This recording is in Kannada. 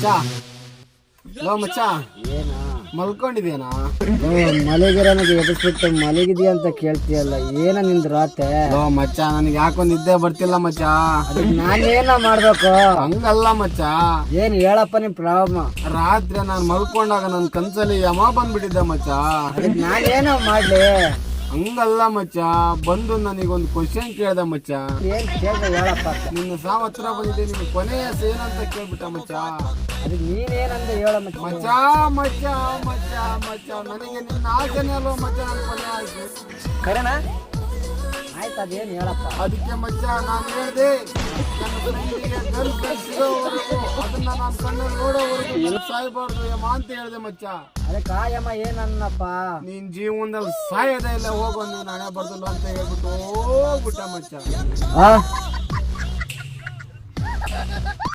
ಮಚ್ಚ ಲೋ ಮಚ್ಚ ಏನ ಮಲ್ಕೊಂಡಿದ್ಯೇನಾ? ಮಲಗಿರೋನಿಗೆ ಎದುರ್ಬಿಟ್ಟು ಮಲಗಿದ್ಯಾ ಅಂತ ಕೇಳ್ತೀಯಲ್ಲ, ಏನ ನಿಂದ ರಾತೆ? ಲೋ ಮಚ್ಚ, ನನಗೆ ಯಾಕೋ ನಿದ್ದೆ ಬರ್ತಿಲ್ಲ ಮಚ್ಚ. ನಾನೇನ ಮಾಡ್ಬೇಕು? ಹಂಗಲ್ಲ ಮಚ್ಚ, ಏನ್ ಹೇಳಪ್ಪ ನಿಮ್ ಪ್ರಾಬ್ಲಮ್? ರಾತ್ರಿ ನಾನು ಮಲ್ಕೊಂಡಾಗ ನನ್ ಕನ್ಸಲ್ಲಿ ಯಮ ಬಂದ್ಬಿಟ್ಟಿದ್ದೆ ಮಚ್ಚ. ನಾನೇನೋ ಮಾಡ್ಲಿ? ಹಂಗಲ್ಲ ಮಚ್ಚ, ಬಂದು ನನಗೊಂದು ಕ್ವಶನ್ ಕೇಳ್ದ ಮಚ್ಚ. ಏನ್ ಕೇಳ್ದೆ ಹೇಳಪ್ಪ? ನಿನ್ನ ಸಾವ್ ಹತ್ರ ಬಂದಿದ್ದೆ, ನಿನ್ ಕೊನೆಯ ಏನಂತ ಕೇಳ್ಬಿಟ್ಟ ಮಚ್ಚ. ಅದಕ್ಕೆ ನೀನೇನಂದ ಹೇಳ ಮಚ್ಚ. ಮಚ್ಚ ಮಚ್ಚ ಮಚ್ಚ ಮಚ್ಚ, ನನಗೆ ನಿನ್ನ ಆಸೆನೇ ಅಲ್ವ ಮಚ್ಚ ನನ್ನ ಕೊನೆ ಆಯ್ತು. ಕರೆನಾ? ಆಯ್ತು, ಅದೇನು ಹೇಳಪ್ಪ? ಅದಕ್ಕೆ ಮಚ್ಚ ನಾನು ಹೇಳ್ದೆ, ನನ್ನ ಫ್ರೆಂಡಿಗೆ ಗರ್ಲ್ ಫ್ರೆಂಡ್ ಸಿಗೋವರೆಗೂ, ಅದನ್ನ ನಾನು ಕಣ್ಣಲ್ಲಿ ನೋಡೋವರೆಗೂ ಸಾಯ್ಬಾರ್ದು ಯಮ ಅಂತ ಹೇಳ್ದೆ ಮಚ್ಚ. ಅದಕ್ಕೆ ಆ ಯಮ ಏನನ್ನಪ್ಪ? ನೀನ್ ಜೀವನದಲ್ಲಿ ಸಾಯೋದೇ ಇಲ್ಲ, ಹೋಗೋ ನೀನ್ ಹಣೆ ಬರ್ದಲ್ಲ ಅಂತ ಹೇಳ್ಬಿಟ್ಟು ಹೋಗ್ಬಿಟ್ಟ ಮಚ್ಚ.